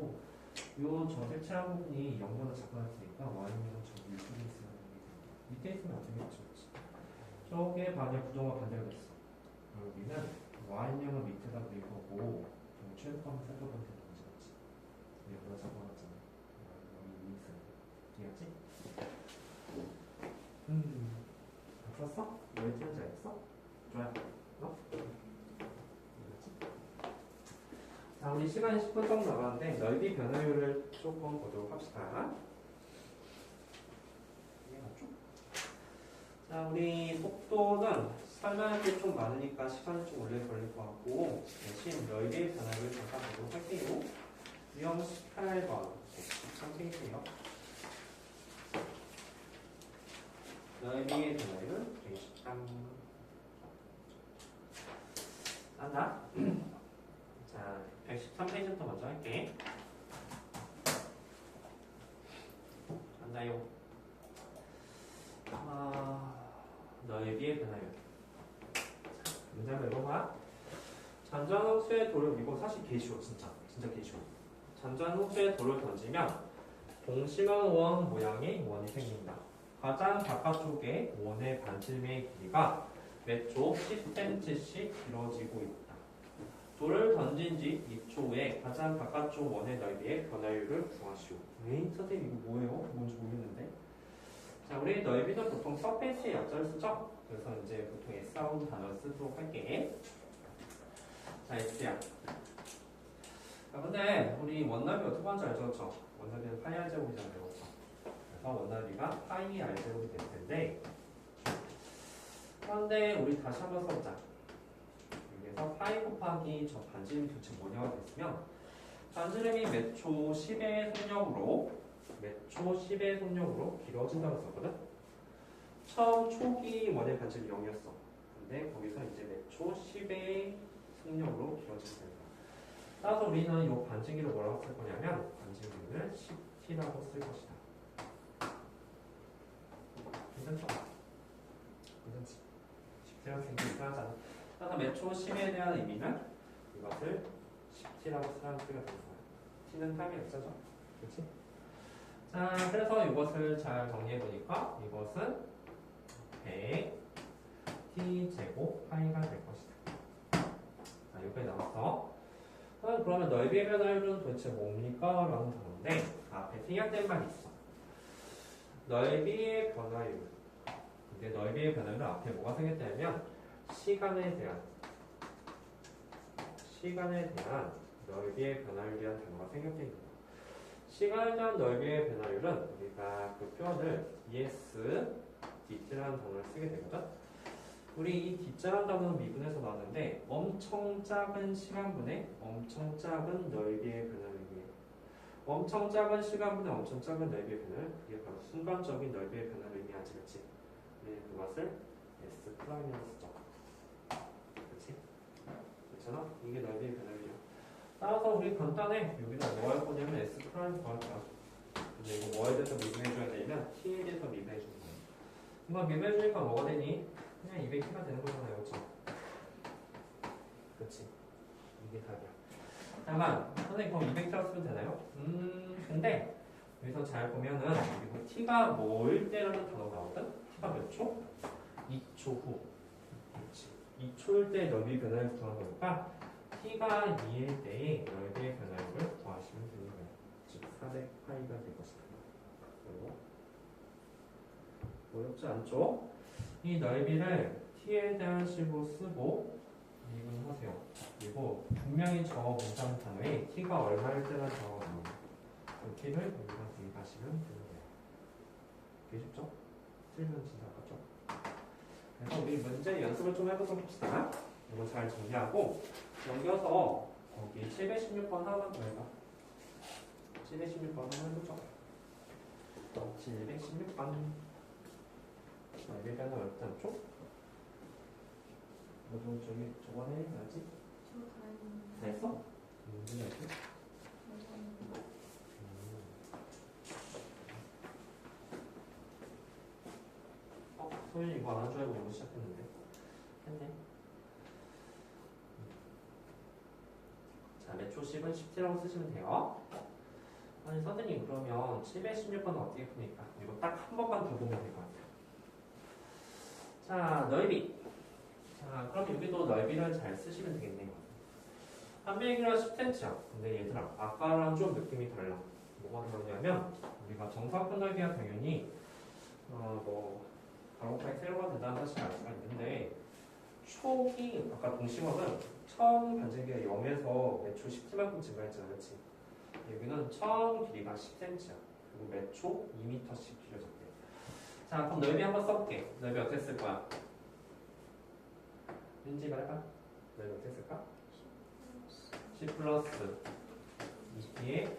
요 저색칠한 부분이 0보다 작거나 같으니까 y는 저 위쪽에 있어야 되는 게 밑에 있으면 안 되겠죠. 저게 만약 부정과 반대가 됐어. 여기는 y는 밑에다 그릴 거고 최소값을 살펴보면 되는 거지. 그치? 0보다 작거나 같잖아. 여기 있어야 돼. 이해했지? 풀었어? 왜 틀린지 알겠어? 좋아요. 너? 자, 우리 시간이 10분 정도 남았는데 넓이 변화율을 조금 보도록 합시다. 이해갔죠? 자, 우리 속도는 설명할 게 좀 많으니까 시간이 좀 오래 걸릴 것 같고 대신 넓이의 변화율을 잠깐 보도록 할게요. 유형 18번 13페이지예요. 넓이의 변화율 113. 한다. 자, 113페이지부터 먼저 할게. 한다요. 넓이의 변화율. 문장을 읽어봐. 잔잔호수의 돌을, 이거 사실 개 쉬워, 진짜 개 쉬워. 잔잔호수의 돌을 던지면 동심원 모양의 원이 생긴다. 가장 바깥쪽에 원의 반지름의 길이가 몇 초 10cm씩 길어지고 있다. 돌을 던진 지 2초 후에 가장 바깥쪽 원의 넓이의 변화율을 구하시오. 에이, 선생님 이거 뭐예요? 뭔지 모르겠는데. 자, 우리 넓이는 보통 서페이스의 약자를 쓰죠? 그래서 이제 보통 S라는 단어를 쓰도록 할게. 자, S야. 자, 근데 우리 원넓이 어떻게 하는지 알죠? 그렇죠? 원넓이는 파이 r 제곱이잖아요. 그렇죠? 그래서 원넓이가 파이 r 제곱이 될 텐데, 그런데 우리 다시 한번 써보자. 여기서 파이 곱하기 저 반지름이 도대체 뭐냐고 됐으면 반지름이 몇 초 10의 속력으로 길어진다고 썼거든? 처음 초기 원의 반지름이 0이었어. 근데 거기서 이제 매초 10의 속력으로 길어지게 됩니다. 따라서 우리는 이 반증기를 뭐라고 쓸 거냐면 반증기를 10t라고 쓸 것이다. 괜찮죠? 괜찮지? 10t라고 생기기 이상하잖아. 따라서 매초 10에 대한 의미는 이것을 10t라고 쓰라는 소리가 되는 거야. t는 타임이 역사죠. 그렇지? 자, 그래서 이것을 잘 정리해보니까 이것은 100t제곱 파이가 될 것이다. 자, 여기까지 나왔어. 그러면 넓이의 변화율은 도대체 뭡니까? 라는 단어인데 앞에 생략된 말이 있어. 넓이의 변화율. 근데 넓이의 변화율은 앞에 뭐가 생겼냐면 시간에 대한 넓이의 변화율이라는 단어가 생략되어 있는 거야. 시간에 대한 넓이의 변화율은 우리가 그 표현을 dt라는 단어를 쓰게 되거든. 우리 이 d자라는 단어는 미분에서 나왔는데 엄청 작은 시간분에 엄청 작은 넓이의 변화율이에요. 엄청 작은 시간분에 엄청 작은 넓이의 변화율, 그게 바로 순간적인 넓이의 변화를 의미하지, 그렇지? 네, 그것을 S''이라고 쓰죠. 그렇지? 괜찮아? 이게 넓이의 변화율이야. 따라서 우리 간단해. 여기다 뭐 할 거냐면 S' 구할 거야. 근데 이거 뭐에 대해서 미분해줘야 되냐면 T에 대해서 미분해주는 거야. 이거 미분해주니까 뭐가 되니? 그냥 200t가 되는 거잖아요. 그렇죠? 그렇지? 이게 답이야. 잠깐, 선생님 그럼 200t라고 쓰면 되나요? 근데 여기서 잘 보면은 이거 t가 뭐일 때라는 단어가 나오거든? t가 몇 초? 2초 후. 그렇지. 2초일 때 넓이 변화를 구한 거니까 t가 2일 때의 넓이의 변화율을 구하시면 되는 거예요. 즉 400파이가 될 것이다. 그리고 어렵지 않죠? 이 넓이를 t에 대한 식으로 쓰고 미분하세요. 그리고 분명히 저 문장 단어에 t가 얼마일 때라는 단어가 나옵니다. 그 t를 여기다 대입하시면 되는 거예요. 되게 쉽죠? 틀리면 진짜 아깝죠? 그래서 우리 문제 연습을 좀 해보도록 합시다. 이거 잘 정리하고 넘겨서 거기 716번 하나만 더 해봐. 716번 한번 해보죠. 716번 넓이 변화 어렵지 않죠? 너도 저번에 해야지? 저 다행히 됐어? 문제 내지? 소연이 이거 안 줄 알고 이거 시작했는데 했네. 자, 매초 10은 10t라고 쓰시면 돼요. 아니 선생님 그러면 716번은 어떻게 푸니까? 이거 딱 한 번만 더 보면 될 것 같아요. 자, 넓이. 자, 그럼 여기도 넓이를 잘 쓰시면 되겠네요. 한 밀기랑 10cm야. 근데 얘들아, 아까랑 좀 느낌이 달라. 뭐가 다르냐면 우리가 정사각형 넓이가 당연히 가로파이 세로가 된다는 사실을 알 수가 있는데 촉이 아까 동심원은 처음 반지기가 0에서 매초 10t만큼 증가했잖아, 그렇지? 여기는 처음 길이가 10cm야. 그리고 매초 2m씩 길어졌대. 자, 그럼 넓이 한번 써볼게. 넓이 어떻게 쓸 거야? 윤지 말해봐. 넓이 어떻게 쓸까? 10 플러스 2t의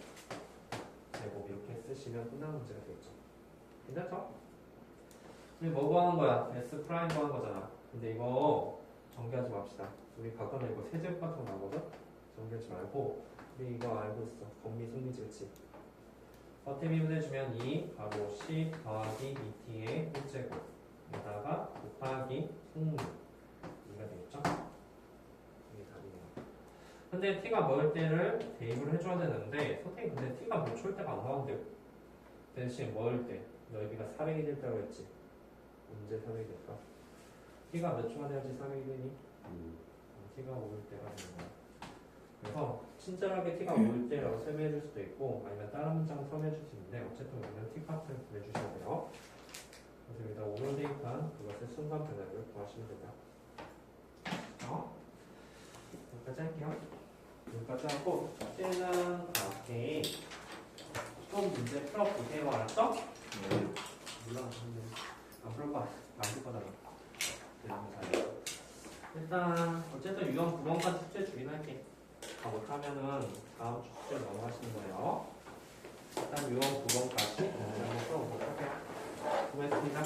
제곱 이렇게 쓰시면 끝나는 문제가 되겠죠. 괜찮죠? 우리 뭐 구하는 거야? S 프라임 구하는 거잖아. 근데 이거 정리하지 맙시다. 우리 가끔은 이거 세제곱 같은 거 나오거든? 정리하지 말고 우리 이거 알고 있어. 범위 승리지, 그치? 겉에 미분해주면 2 바로 10 더하기 2t의 1제곱 에다가 곱하기 승리 2가 되겠죠? 이게 답이네요. 근데 t가 뭐일 때를 대입을 해줘야 되는데 선생님 근데 t가 몇 초일 때가 안 나오는데 대신 뭐일 때? 넓이가 400이 될 때라고 했지? 언제 400이 될까? t가 몇 초가 돼야지 400이 되니? t가 5일 때가 되는 거야. 그래서 친절하게 t가 5일 때라고 설명해 줄 수도 있고 아니면 다른 문장 설명해 줄 수 있는데 어쨌든 우리는 t 값을 구해주셔야 돼요. 그래서 여기다 오늘 대입한 그것의 순간 변화를 구하시면 된다. 여기까지 할게요. 여기까지 하고 숙제는 앞에 좀 문제 풀어보세요. 알았어? 네. 물론 안 풀 거 많이 거잖아. 일단 어쨌든 유형 9번까지 숙제 주긴 할게. 다 못하면은 다음 주 숙제로 넘어가시는 거예요. 일단 유형 9번까지 한번 풀어보도록 할게요. 수고했습니다.